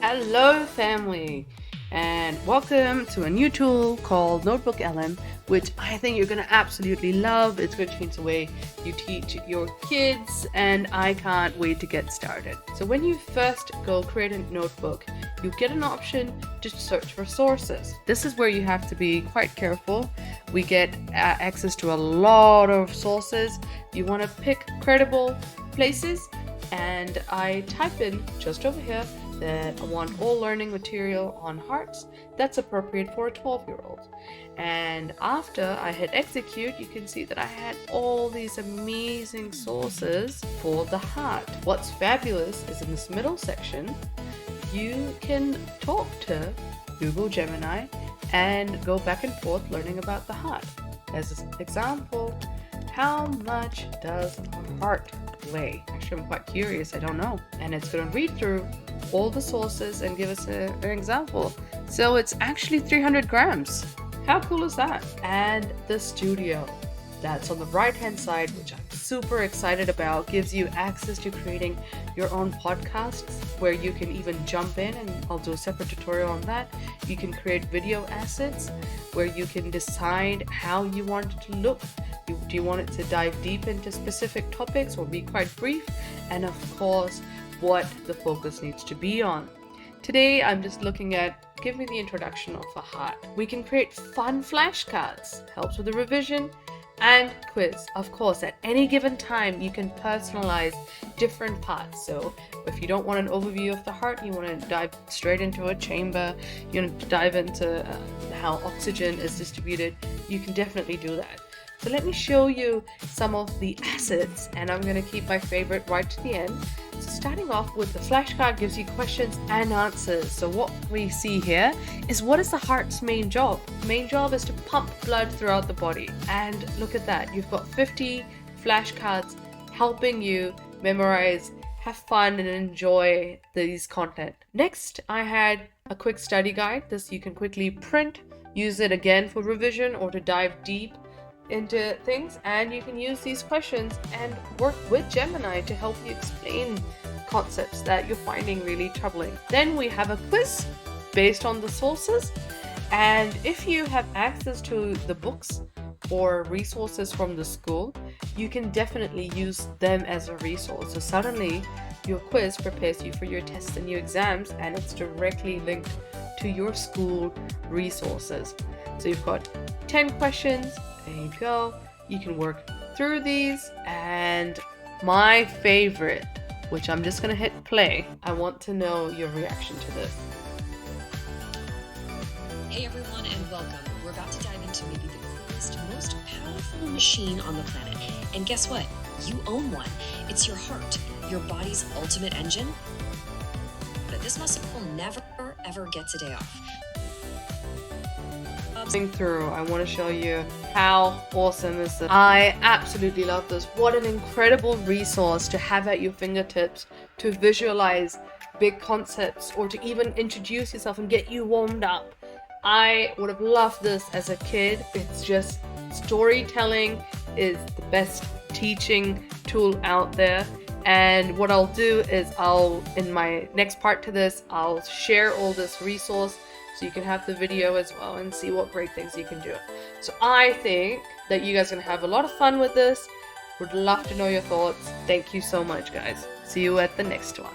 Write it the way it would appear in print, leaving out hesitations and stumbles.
Hello family, and welcome to a new tool called NotebookLM, which I think you're going to absolutely love. It's going to change the way you teach your kids, and I can't wait to get started. So when you first go create a notebook, you get an option to search for sources. This is where you have to be quite careful. We get access to a lot of sources. You want to pick credible places, and I type in just over here that I want all learning material on hearts that's appropriate for a 12-year-old. And after I hit execute, you can see that I had all these amazing sources for the heart. What's fabulous is in this middle section, you can talk to Google Gemini and go back and forth learning about the heart. As an example, how much does a heart weigh? Actually, I'm quite curious, I don't know. And it's going to read through all the sources and give us an example. So it's actually 300 grams. How cool is that? And the studio that's on the right hand side, which I'm super excited about, gives you access to creating your own podcasts where you can even jump in, and I'll do a separate tutorial on that. You can create video assets where you can decide how you want it to look. Do you want it to dive deep into specific topics or be quite brief? And of course, what the focus needs to be on. Today, I'm just looking at, give me the introduction of a heart. We can create fun flashcards, helps with the revision, and quiz. Of course, at any given time, you can personalize different parts. So if you don't want an overview of the heart, you want to dive straight into a chamber, you want to dive into how oxygen is distributed, you can definitely do that. So let me show you some of the assets, and I'm going to keep my favorite right to the end. So starting off with the flashcard gives you questions and answers. So what we see here is, what is the heart's main job? Main job is to pump blood throughout the body. And look at that, you've got 50 flashcards helping you memorize, have fun, and enjoy these content. Next, I had a quick study guide. This you can quickly print, use it again for revision or to dive deep into things, and you can use these questions and work with Gemini to help you explain concepts that you're finding really troubling. Then we have a quiz based on the sources, and if you have access to the books or resources from the school, you can definitely use them as a resource. So suddenly your quiz prepares you for your tests and your exams, and it's directly linked to your school resources. So you've got 10 questions. There you go. You can work through these, and my favorite, which I'm just gonna hit play. I want to know your reaction to this. Hey everyone, and welcome. We're about to dive into maybe the coolest, most powerful machine on the planet. And guess what? You own one. It's your heart, your body's ultimate engine. But this muscle will never, ever gets a day off. Through, I want to show you how awesome is this. I absolutely love this. What an incredible resource to have at your fingertips to visualize big concepts or to even introduce yourself and get you warmed up. I would have loved this as a kid. It's just, storytelling is the best teaching tool out there. And what I'll do is in my next part to this, I'll share all this resource so you can have the video as well and see what great things you can do. So I think that you guys are going to have a lot of fun with this. Would love to know your thoughts. Thank you so much, guys. See you at the next one.